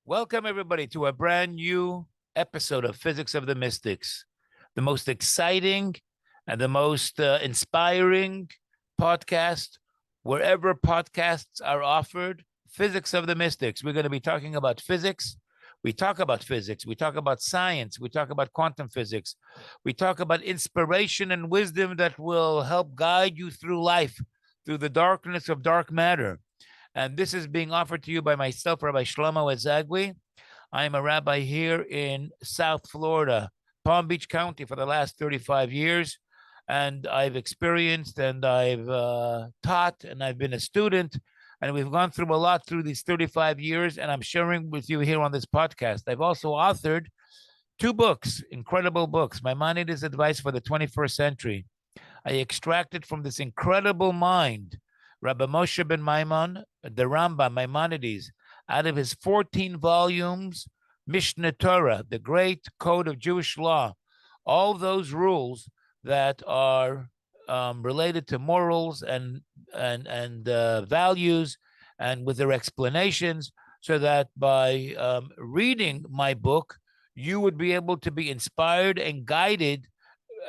Welcome, everybody, to a brand new episode of Physics of the Mystics, the most exciting and the most inspiring podcast wherever podcasts are offered. Physics of the Mystics. We're going to be talking about physics. We talk about physics. We talk about science. We talk about quantum physics. We talk about inspiration and wisdom that will help guide you through life, through the darkness of dark matter. And this is being offered to you by myself, Rabbi Shlomo Ezagui. I am a rabbi here in South Florida, Palm Beach County, for the last 35 years. And I've experienced and I've taught and I've been a student. And we've gone through a lot through these 35 years. And I'm sharing with you here on this podcast. I've also authored two books, incredible books. Maimonides' Advice for the 21st Century. I extracted from this incredible mind Rabbi Moshe ben Maimon, the Rambam, Maimonides, out of his 14 volumes, Mishneh Torah, the great code of Jewish law, all those rules that are related to morals and values, and with their explanations, so that by reading my book, you would be able to be inspired and guided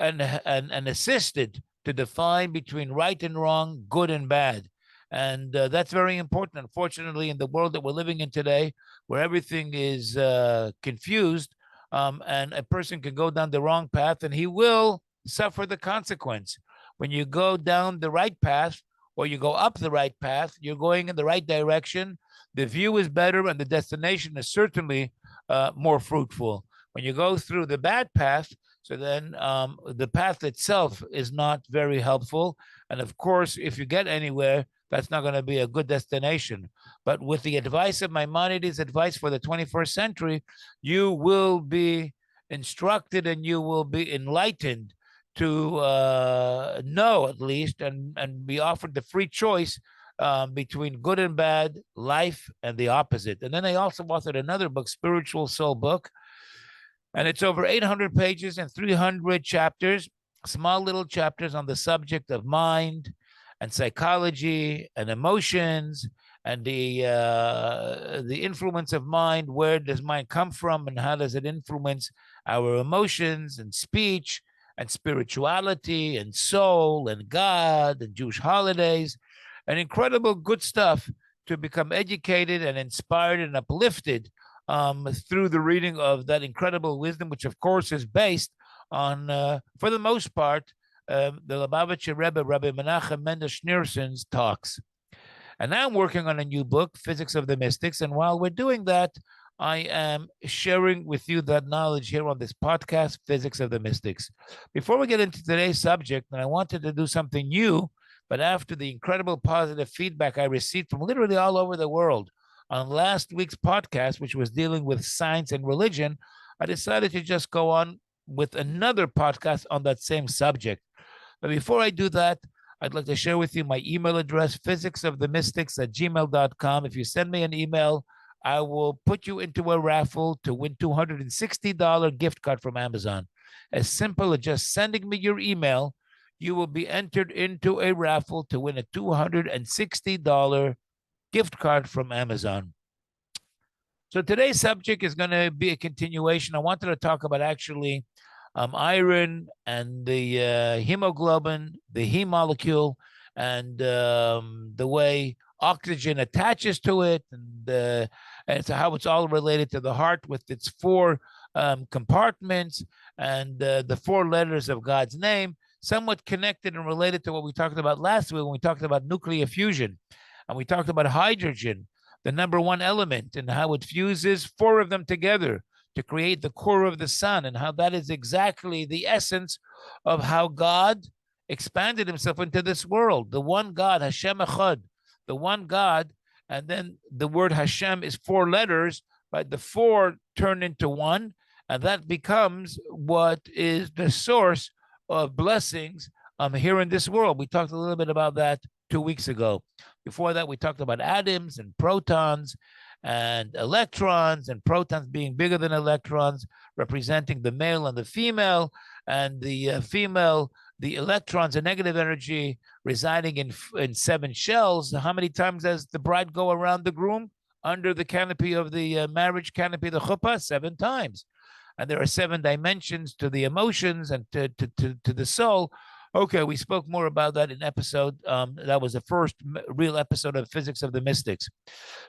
and assisted to define between right and wrong, good and bad. And that's very important. Unfortunately, in the world that we're living in today, where everything is confused, and a person can go down the wrong path and he will suffer the consequence. When you go down the right path or you go up the right path, you're going in the right direction. The view is better and the destination is certainly more fruitful. When you go through the bad path, so then the path itself is not very helpful. And of course, if you get anywhere, that's not going to be a good destination. But with the advice of Maimonides' Advice for the 21st Century, you will be instructed and you will be enlightened to know, at least, and be offered the free choice between good and bad, life and the opposite. And then I also authored another book, Spiritual Soul Book, and it's over 800 pages and 300 chapters, small little chapters on the subject of mind and psychology and emotions and the influence of mind. Where does mind come from and how does it influence our emotions and speech and spirituality and soul and God and Jewish holidays, and incredible good stuff to become educated and inspired and uplifted through the reading of that incredible wisdom, which of course is based on, for the most part, the Lubavitcher Rebbe, Rabbi Menachem Mendel Schneerson's talks. And now I'm working on a new book, Physics of the Mystics. And while we're doing that, I am sharing with you that knowledge here on this podcast, Physics of the Mystics. Before we get into today's subject, and I wanted to do something new, but after the incredible positive feedback I received from literally all over the world on last week's podcast, which was dealing with science and religion, I decided to just go on with another podcast on that same subject. But before I do that, I'd like to share with you my email address, physicsofthemystics@gmail.com. If you send me an email, I will put you into a raffle to win $260 gift card from Amazon. As simple as just sending me your email, you will be entered into a raffle to win a $260 gift card from Amazon. So today's subject is going to be a continuation. I wanted to talk about actually iron and the hemoglobin, the heme molecule, and the way oxygen attaches to it, and so how it's all related to the heart with its four compartments and the four letters of God's name, somewhat connected and related to what we talked about last week when we talked about nuclear fusion. And we talked about hydrogen, the number one element, and how it fuses four of them together to create the core of the sun, and how that is exactly the essence of how God expanded himself into this world. The one God, Hashem Echad, the one God, and then the word Hashem is four letters, but the four turn into one, and that becomes what is the source of blessings here in this world. We talked a little bit about that 2 weeks ago. Before that, we talked about atoms and protons and electrons, and protons being bigger than electrons, representing the male and the female, and the female, the electrons and negative energy residing in seven shells. How many times does the bride go around the groom? under the canopy of the marriage canopy, the chuppah, 7 times. And there are 7 dimensions to the emotions and to the soul. Okay, we spoke more about that in episode. That was the first real episode of Physics of the Mystics.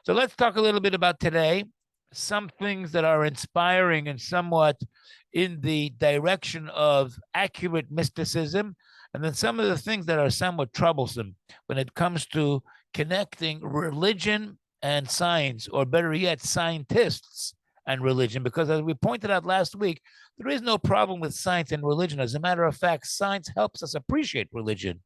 So let's talk a little bit about today. Some things that are inspiring and somewhat in the direction of accurate mysticism, and then some of the things that are somewhat troublesome when it comes to connecting religion and science, or better yet, scientists and religion. Because as we pointed out last week, there is no problem with science and religion. As a matter of fact, science helps us appreciate religion.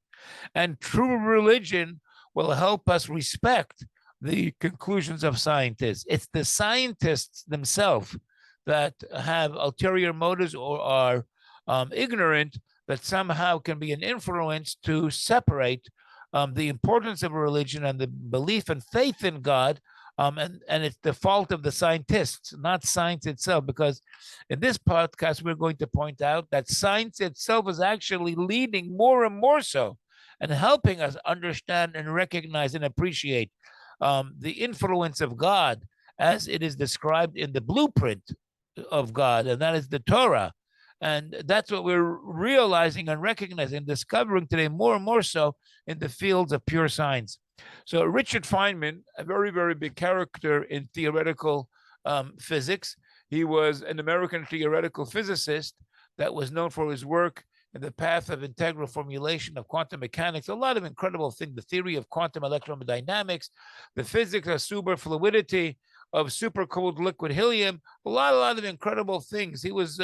And true religion will help us respect the conclusions of scientists. It's the scientists themselves that have ulterior motives or are ignorant that somehow can be an influence to separate the importance of religion and the belief and faith in God. And it's the fault of the scientists, not science itself, because in this podcast, we're going to point out that science itself is actually leading more and more so and helping us understand and recognize and appreciate the influence of God as it is described in the blueprint of God, and that is the Torah. And that's what we're realizing and recognizing, discovering today more and more so in the fields of pure science. So Richard Feynman, a very, very big character in theoretical physics. He was an American theoretical physicist that was known for his work in the path of integral formulation of quantum mechanics, a lot of incredible things, the theory of quantum electrodynamics, the physics of superfluidity, of supercooled liquid helium, a lot of incredible things. He was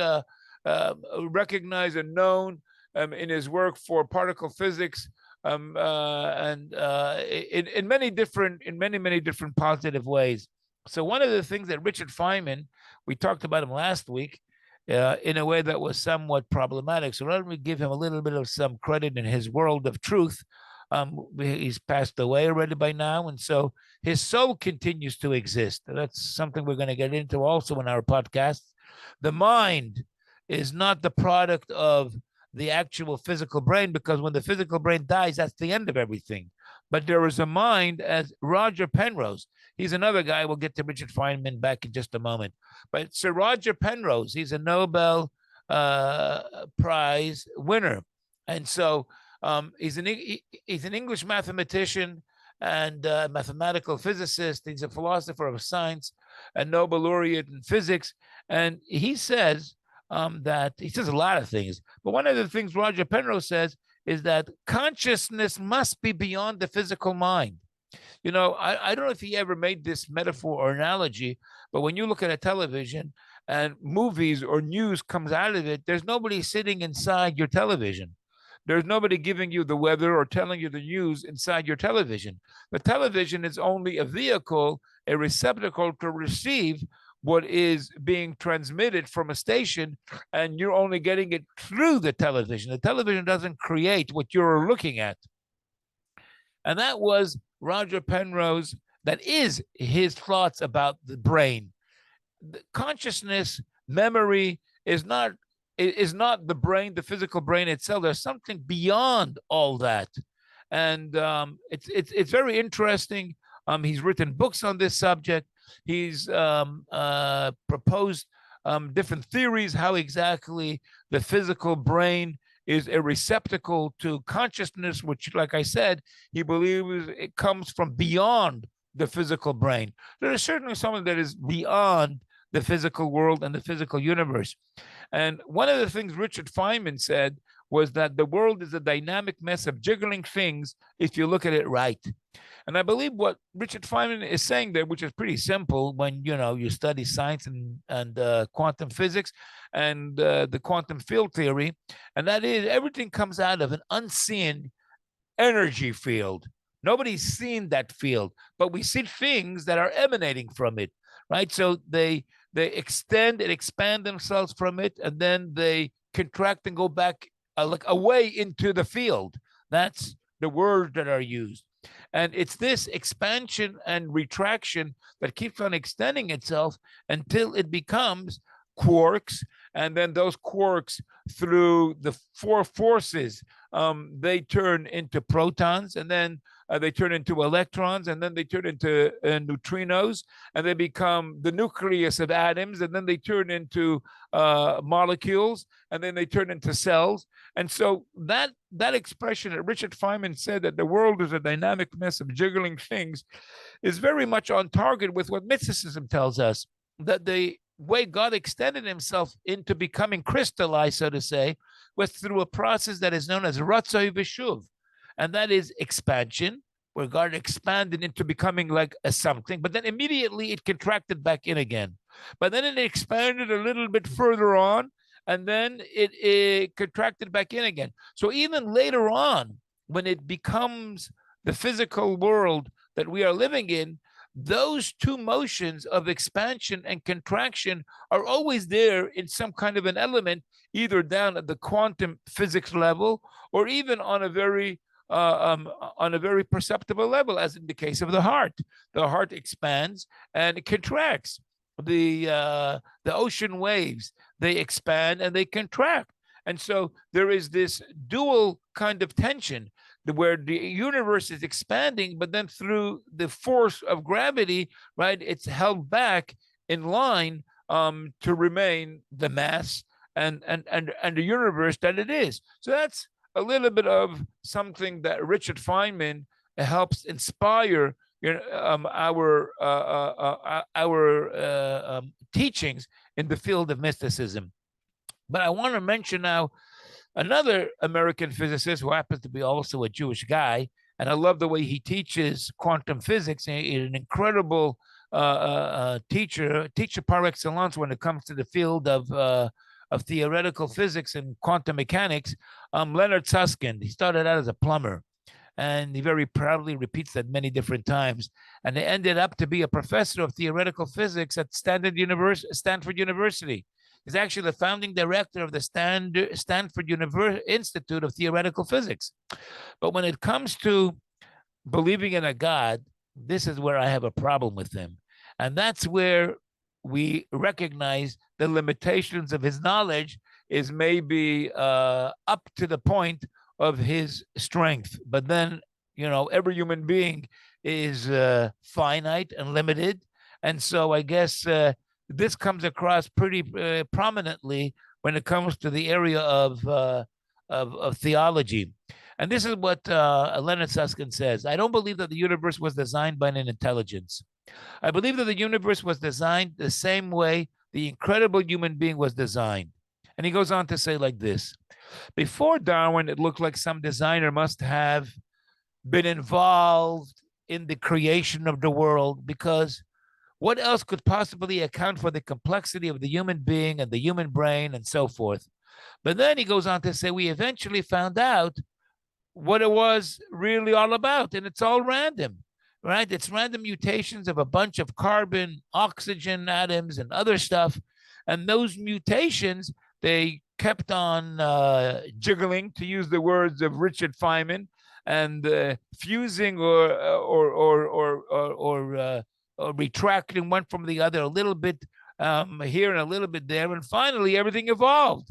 recognized and known in his work for particle physics, and in many different positive ways. So one of the things that Richard Feynman, we talked about him last week, in a way that was somewhat problematic. So let me give him a little bit of some credit in his world of truth. He's passed away already by now, and so his soul continues to exist. That's something we're going to get into also in our podcast. The mind is not the product of the actual physical brain, because when the physical brain dies, that's the end of everything. But there is a mind, as Roger Penrose, he's another guy. We'll get to Richard Feynman back in just a moment. But Sir Roger Penrose, he's a Nobel Prize winner. And so he's an English mathematician and mathematical physicist. He's a philosopher of science, a Nobel laureate in physics. And he says that he says a lot of things. But one of the things Roger Penrose says is that consciousness must be beyond the physical mind. You know, I don't know if he ever made this metaphor or analogy, but when you look at a television and movies or news comes out of it, there's nobody sitting inside your television. There's nobody giving you the weather or telling you the news inside your television. The television is only a vehicle, a receptacle to receive what is being transmitted from a station, and you're only getting it through the television. The television doesn't create what you're looking at. And that was Roger Penrose, that is his thoughts about the brain. The consciousness, memory is not the brain, the physical brain itself. There's something beyond all that. And it's very interesting. He's written books on this subject. He's proposed different theories, how exactly the physical brain is a receptacle to consciousness, which, like I said, he believes it comes from beyond the physical brain. There is certainly something that is beyond the physical world and the physical universe. And one of the things Richard Feynman said was that the world is a dynamic mess of jiggling things if you look at it right. And I believe what Richard Feynman is saying there, which is pretty simple when you study science and quantum physics and the quantum field theory, and that is everything comes out of an unseen energy field. Nobody's seen that field, but we see things that are emanating from it, right? So they extend and expand themselves from it, and then they contract and go back like away into the field. That's the words that are used. And it's this expansion and retraction that keeps on extending itself until it becomes quarks. And then those quarks, through the 4 forces, they turn into protons. And then they turn into electrons, and then they turn into neutrinos, and they become the nucleus of atoms, and then they turn into molecules, and then they turn into cells. And so that expression that Richard Feynman said, that the world is a dynamic mess of jiggling things, is very much on target with what mysticism tells us, that the way God extended himself into becoming crystallized, so to say, was through a process that is known as ratzoi v'shuv, and that is expansion, where God expanded into becoming like a something, but then immediately it contracted back in again. But then it expanded a little bit further on, and then it contracted back in again. So even later on, when it becomes the physical world that we are living in, those two motions of expansion and contraction are always there in some kind of an element, either down at the quantum physics level or even on a very perceptible level, as in the case of the heart. The heart expands and it contracts. The ocean waves, they expand and they contract. And so there is this dual kind of tension where the universe is expanding, but then through the force of gravity, right, it's held back in line to remain the mass and the universe that it is. So that's a little bit of something that Richard Feynman helps inspire our teachings in the field of mysticism. But I want to mention now another American physicist who happens to be also a Jewish guy, and I love the way he teaches quantum physics. He's an incredible teacher par excellence when it comes to the field of theoretical physics and quantum mechanics. Leonard Susskind. He started out as a plumber, and he very proudly repeats that many different times. And he ended up to be a professor of theoretical physics at Stanford University. He's actually the founding director of the Stanford Institute of Theoretical Physics. But when it comes to believing in a God, this is where I have a problem with him. And that's where we recognize the limitations of his knowledge is maybe up to the point of his strength. But then, every human being is finite and limited. And so I guess this comes across pretty prominently when it comes to the area of theology. And this is what Leonard Susskind says. I don't believe that the universe was designed by an intelligence. I believe that the universe was designed the same way the incredible human being was designed. And he goes on to say like this. Before Darwin, it looked like some designer must have been involved in the creation of the world, because what else could possibly account for the complexity of the human being and the human brain and so forth? But then he goes on to say, we eventually found out what it was really all about, and it's all random, right? It's random mutations of a bunch of carbon, oxygen atoms, and other stuff. And those mutations, they kept on jiggling, to use the words of Richard Feynman, and fusing or retracting one from the other, a little bit here and a little bit there. And finally, everything evolved.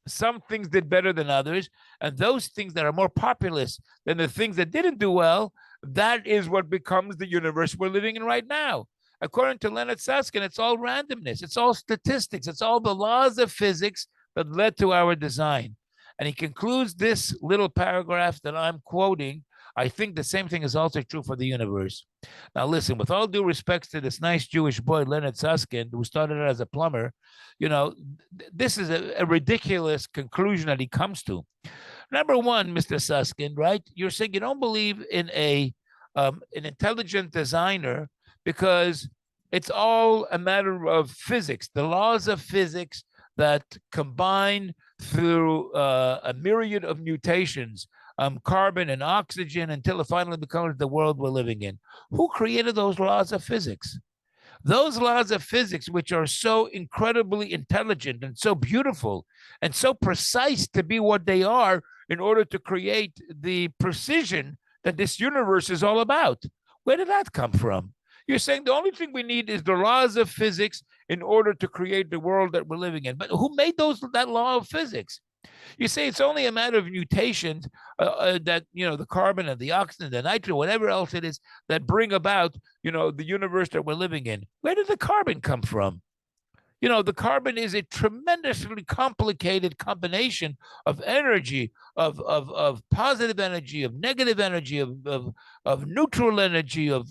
Some things did better than others. And those things that are more populous than the things that didn't do well, that is what becomes the universe we're living in right now. According to Leonard Susskind, it's all randomness. It's all statistics. It's all the laws of physics that led to our design. And he concludes this little paragraph that I'm quoting. I think the same thing is also true for the universe. Now, listen, with all due respect to this nice Jewish boy, Leonard Susskind, who started out as a plumber, this is a ridiculous conclusion that he comes to. Number one, Mr. Susskind, right? You're saying you don't believe in an intelligent designer because it's all a matter of physics, the laws of physics that combine through a myriad of mutations, carbon and oxygen, until it finally becomes the world we're living in. Who created those laws of physics? Those laws of physics, which are so incredibly intelligent and so beautiful and so precise to be what they are in order to create the precision that this universe is all about. Where did that come from? You're saying the only thing we need is the laws of physics in order to create the world that we're living in. But who made that law of physics? You say it's only a matter of mutations that, the carbon and the oxygen, the nitrogen, whatever else it is that bring about, the universe that we're living in. Where did the carbon come from? The carbon is a tremendously complicated combination of energy, of positive energy, of negative energy, of neutral energy, of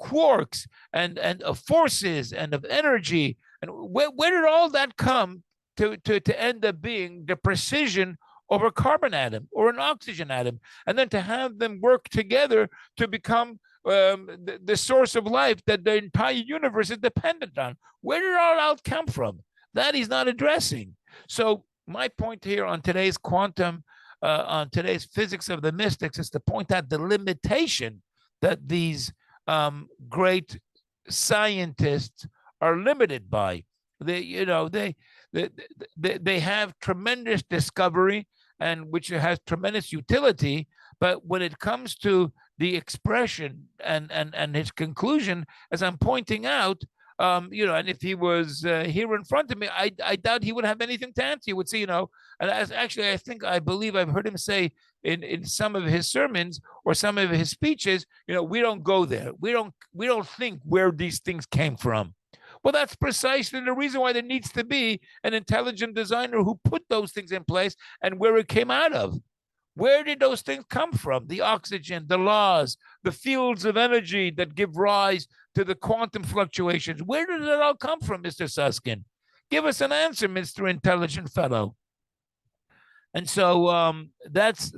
quarks and of forces and of energy. And where did all that come to end up being the precision of a carbon atom or an oxygen atom, and then to have them work together to become the source of life that the entire universe is dependent on? Where did all that come from? That he's not addressing. So my point here on today's on today's physics of the mystics, is to point out the limitation that these great scientists are limited by. They have tremendous discovery, and which has tremendous utility, but when it comes to the expression and his conclusion, as I'm pointing out, and if he was here in front of me, I doubt he would have anything to answer. He would say, and actually, I believe I've heard him say in some of his sermons or some of his speeches, we don't go there. We don't think where these things came from. Well, that's precisely the reason why there needs to be an intelligent designer who put those things in place and where it came out of. Where did those things come from? The oxygen, the laws, the fields of energy that give rise to the quantum fluctuations. Where did it all come from, Mr. Susskind? Give us an answer, Mr. Intelligent Fellow. And so that's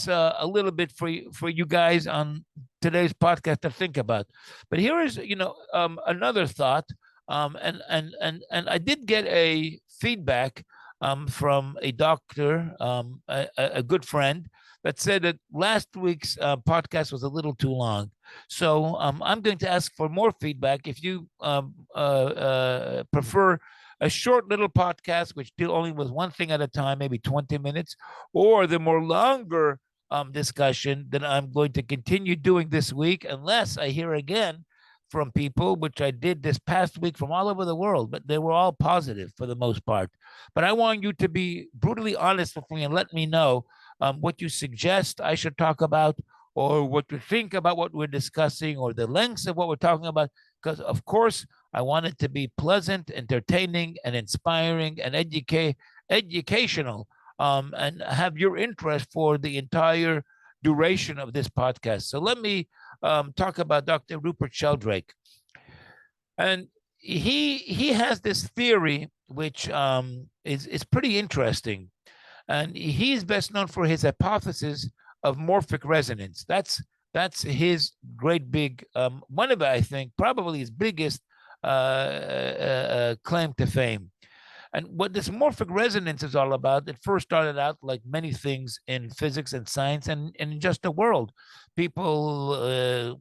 a little bit for you guys on today's podcast to think about. But here is another thought. And I did get a feedback from a doctor, a good friend, that said that last week's podcast was a little too long. So I'm going to ask for more feedback. If you prefer a short little podcast, which deal only with one thing at a time, maybe 20 minutes, or the more longer discussion that I'm going to continue doing this week, unless I hear again from people, which I did this past week from all over the world, but they were all positive for the most part. But I want you to be brutally honest with me and let me know what you suggest I should talk about, or what you think about what we're discussing, or the lengths of what we're talking about. Because, of course, I want it to be pleasant, entertaining, and inspiring, and educational, and have your interest for the entire duration of this podcast. So let me talk about Dr. Rupert Sheldrake. And he has this theory which is pretty interesting. And he's best known for his hypothesis of morphic resonance. That's his great big, one of, I think, probably his biggest claim to fame. And what this morphic resonance is all about, it first started out like many things in physics and science and in just the world. People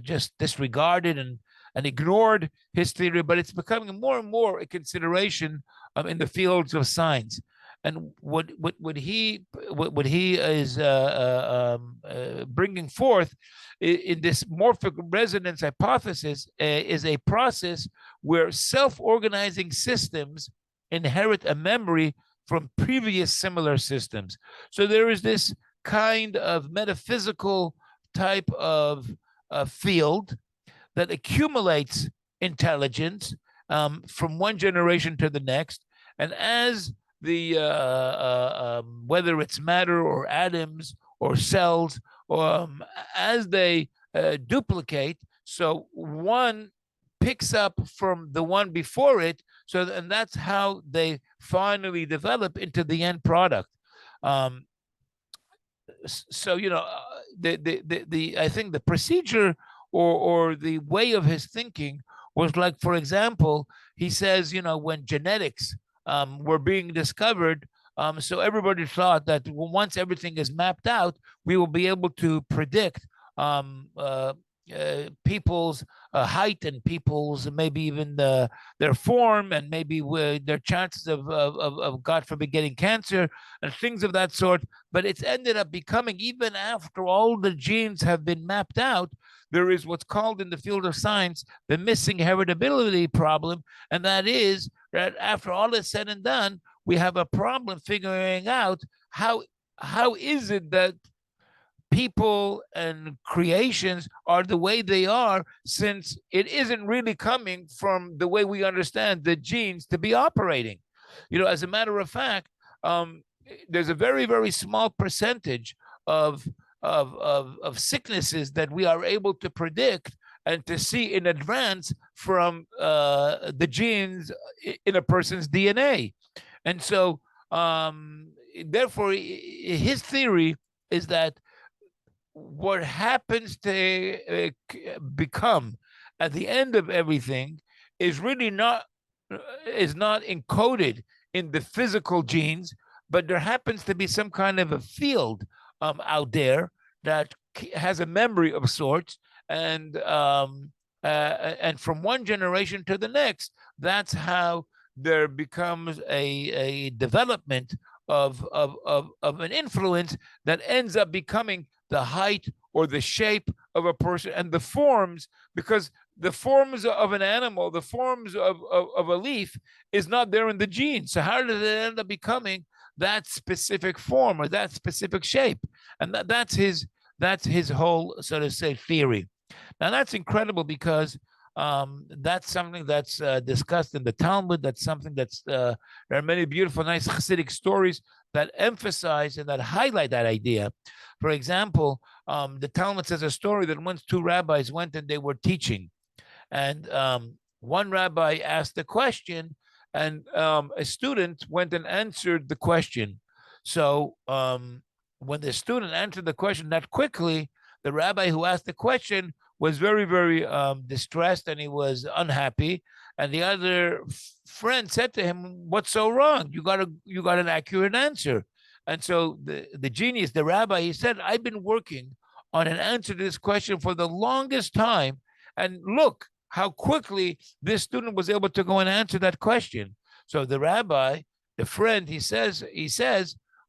just disregarded and ignored his theory, but it's becoming more and more a consideration in the fields of science. And what he is bringing forth in this morphic resonance hypothesis is a process where self-organizing systems inherit a memory from previous similar systems. So there is this kind of metaphysical type of field that accumulates intelligence from one generation to the next, and as the whether it's matter or atoms or cells, as they duplicate, so one picks up from the one before it, and that's how they finally develop into the end product. So I think the procedure or the way of his thinking was like, for example, he says, when genetics were being discovered, so everybody thought that once everything is mapped out, we will be able to predict people's height and people's maybe even their form, and maybe their chances of God forbid getting cancer and things of that sort. But it's ended up becoming, even after all the genes have been mapped out, there is what's called in the field of science the missing heritability problem, and that is that after all is said and done, we have a problem figuring out how is it that people and creations are the way they are, since it isn't really coming from the way we understand the genes to be operating. As a matter of fact, there's a very, very small percentage of sicknesses that we are able to predict and to see in advance from the genes in a person's DNA. And so, therefore, his theory is that what happens to become at the end of everything is really not encoded in the physical genes, but there happens to be some kind of a field out there that has a memory of sorts, and from one generation to the next, that's how there becomes a development of an influence that ends up becoming the height or the shape of a person and the forms, because the forms of an animal, the forms of a leaf is not there in the genes. So how does it end up becoming that specific form or that specific shape? And that's his whole, so to say, theory. Now that's incredible, because that's something that's discussed in the Talmud. That's something that's there are many beautiful, nice Hasidic stories that emphasize and that highlight that idea. For example, the Talmud says a story that once two rabbis went and they were teaching, and one rabbi asked a question, and a student went and answered the question. So when the student answered the question that quickly, the rabbi who asked the question was very, very distressed, and he was unhappy. And the other friend said to him, "What's so wrong? You got an accurate answer." And so the genius, the rabbi, he said, "I've been working on an answer to this question for the longest time, and look how quickly this student was able to go and answer that question." So the rabbi, the friend, he says,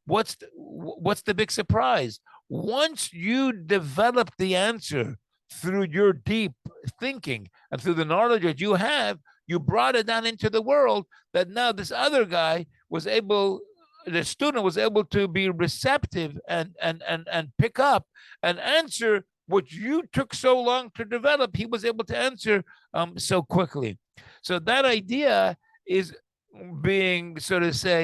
"What's the big surprise? Once you develop the answer through your deep thinking and through the knowledge that you have, you brought it down into the world, that now this other guy was able, the student was able to be receptive and pick up and answer what you took so long to develop. He was able to answer so quickly." So that idea is being, so to say,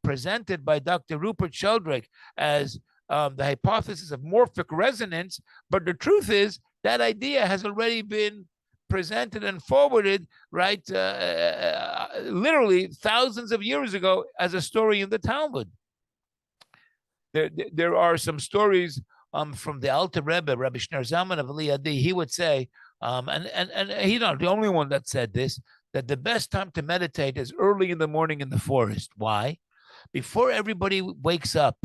presented by Dr. Rupert Sheldrake as the hypothesis of morphic resonance. But the truth is that idea has already been presented and forwarded, right, literally thousands of years ago as a story in the Talmud. There are some stories from the Alter Rebbe, Rabbi Shlomo Ezagui of Liadi. He would say, and he's not the only one that said this, that the best time to meditate is early in the morning in the forest. Why? Before everybody wakes up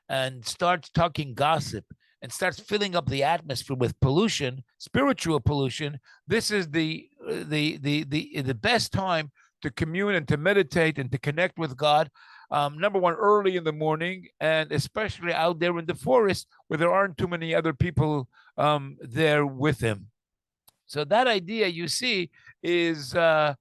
and starts talking gossip and starts filling up the atmosphere with pollution, spiritual pollution, this is the best time to commune and to meditate and to connect with God. Number one, early in the morning, and especially out there in the forest where there aren't too many other people there with him. So that idea, you see, is an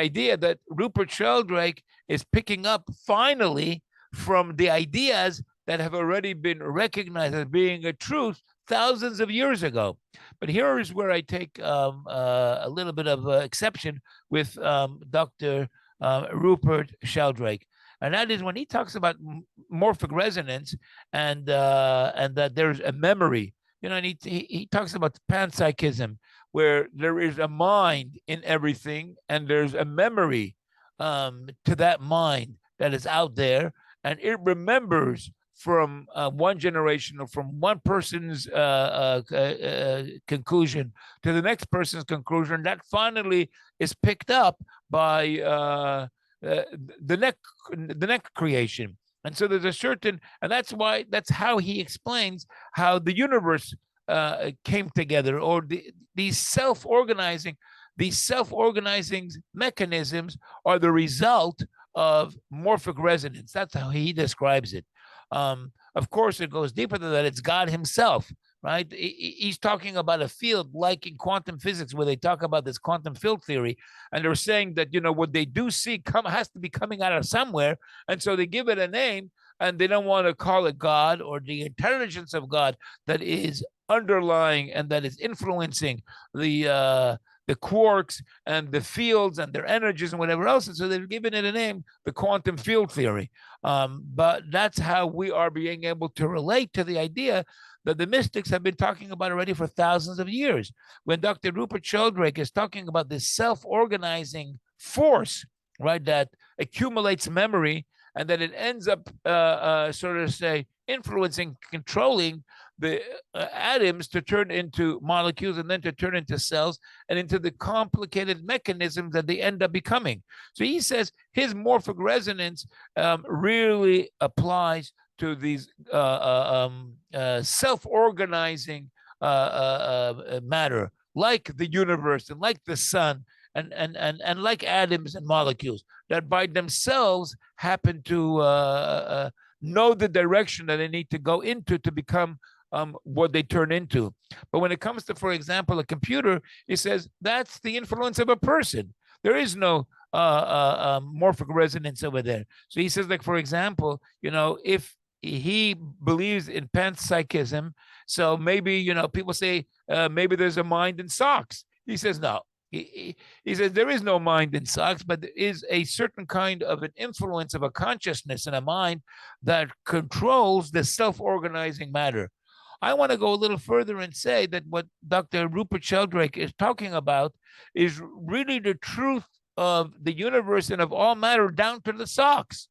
idea that Rupert Sheldrake is picking up finally from the ideas that have already been recognized as being a truth thousands of years ago. But here is where I take a little bit of exception with Dr. Rupert Sheldrake. And that is when he talks about morphic resonance and that there's a memory. And he talks about panpsychism, where there is a mind in everything, and there's a memory to that mind that is out there, and it remembers from one generation or from one person's conclusion to the next person's conclusion, that finally is picked up by the next creation. And so there's a certain, and that's how he explains how the universe came together, or these self-organizing mechanisms are the result of morphic resonance. That's how he describes it. Of course, it goes deeper than that. It's God himself right? He's talking about a field like in quantum physics, where they talk about this quantum field theory, and they're saying that, what they do see has to be coming out of somewhere, and so they give it a name, and they don't want to call it God or the intelligence of God that is underlying and that is influencing the quarks and the fields and their energies and whatever else. And so they've given it a name, the quantum field theory. But that's how we are being able to relate to the idea that the mystics have been talking about already for thousands of years. When Dr. Rupert Sheldrake is talking about this self-organizing force, right, that accumulates memory and that it ends up sort of say influencing, controlling the atoms to turn into molecules and then to turn into cells and into the complicated mechanisms that they end up becoming. So he says his morphic resonance really applies to these self-organizing matter, like the universe and like the sun and like atoms and molecules that by themselves happen to know the direction that they need to go into to become what they turn into. But when it comes to, for example, a computer, he says that's the influence of a person. There is no morphic resonance over there. So he says, like, for example, if he believes in panpsychism, so maybe, people say maybe there's a mind in socks. He says, no. He says there is no mind in socks, but there is a certain kind of an influence of a consciousness in a mind that controls the self-organizing matter. I want to go a little further and say that what Dr. Rupert Sheldrake is talking about is really the truth of the universe and of all matter down to the socks.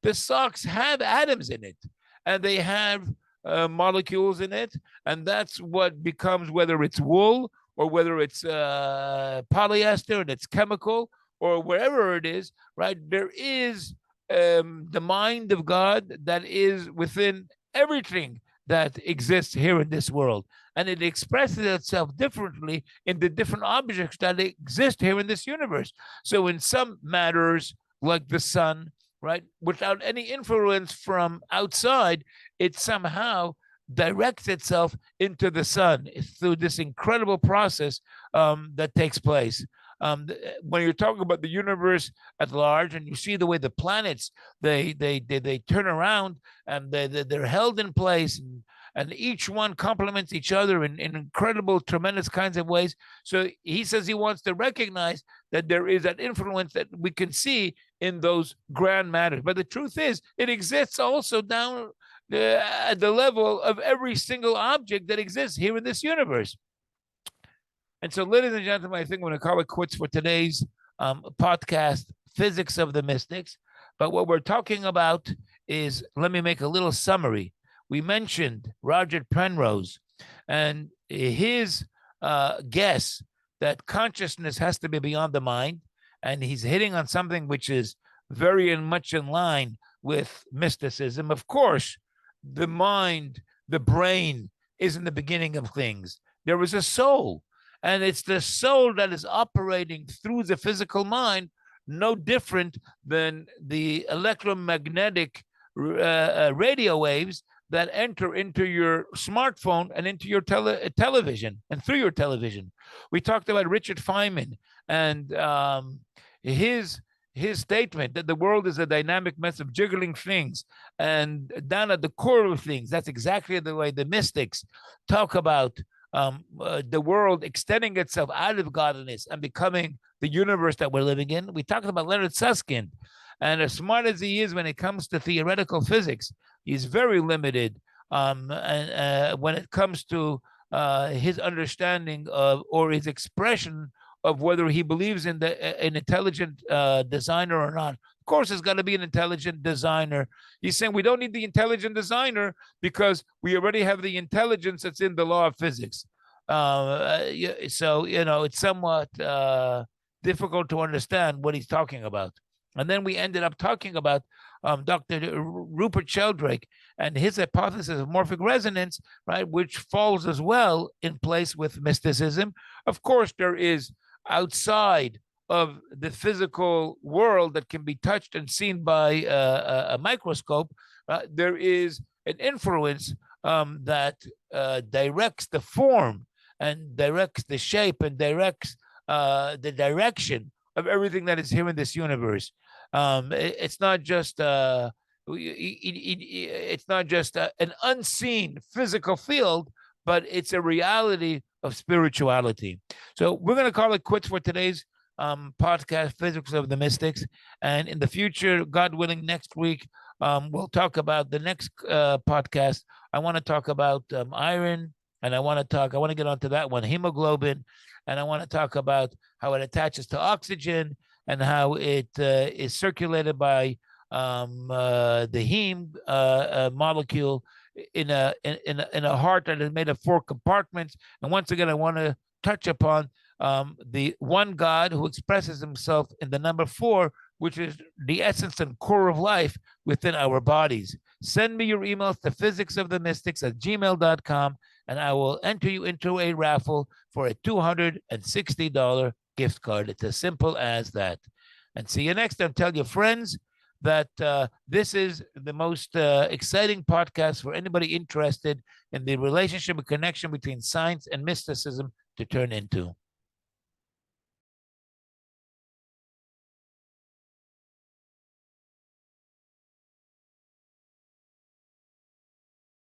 The socks have atoms in it, and they have molecules in it, and that's what becomes, whether it's wool or whether it's polyester and it's chemical or wherever it is, right? There is the mind of God that is within everything that exists here in this world. And it expresses itself differently in the different objects that exist here in this universe. So in some matters, like the sun, right, without any influence from outside, it somehow directs itself into the sun through this incredible process that takes place. When you're talking about the universe at large, and you see the way the planets they turn around and they're held in place, and each one complements each other in incredible, tremendous kinds of ways. So he says he wants to recognize that there is that influence that we can see in those grand matters. But the truth is, it exists also down at the level of every single object that exists here in this universe. And so, ladies and gentlemen, I think we're going to call it quits for today's podcast, Physics of the Mystics. But what we're talking about is, let me make a little summary. We mentioned Roger Penrose and his guess that consciousness has to be beyond the mind. And he's hitting on something which is very much in line with mysticism. Of course, the mind, the brain, isn't the beginning of things. There is a soul. And it's the soul that is operating through the physical mind, no different than the electromagnetic radio waves that enter into your smartphone and into your television and through your television. We talked about Richard Feynman and his statement that the world is a dynamic mess of jiggling things, and down at the core of things, that's exactly the way the mystics talk about the world extending itself out of godliness and becoming the universe that we're living in. We talked about Leonard Susskind, and as smart as he is when it comes to theoretical physics, he's very limited and when it comes to his understanding of, or his expression of, whether he believes in an intelligent designer or not. Of course, there's got to be an intelligent designer. He's saying we don't need the intelligent designer because we already have the intelligence that's in the law of physics. So, it's somewhat difficult to understand what he's talking about. And then we ended up talking about Dr. Rupert Sheldrake and his hypothesis of morphic resonance, right, which falls as well in place with mysticism. Of course, there is outside of the physical world that can be touched and seen by a microscope, there is an influence that directs the form and directs the shape and directs the direction of everything that is here in this universe. It's not just it's not just an unseen physical field, but it's a reality of spirituality. So we're going to call it quits for today's podcast, Physics of the Mystics. And in the future, God willing, next week, we'll talk about the next podcast. I want to talk about iron, and I want to get onto that one, hemoglobin, and I want to talk about how it attaches to oxygen and how it is circulated by the heme molecule in a heart that is made of 4 compartments. And once again, I want to touch upon the one God who expresses himself in the number 4, which is the essence and core of life within our bodies. Send me your emails to physicsofthemystics@gmail.com, and I will enter you into a raffle for a $260 gift card. It's as simple as that. And see you next time. Tell your friends that this is the most exciting podcast for anybody interested in the relationship and connection between science and mysticism to turn into.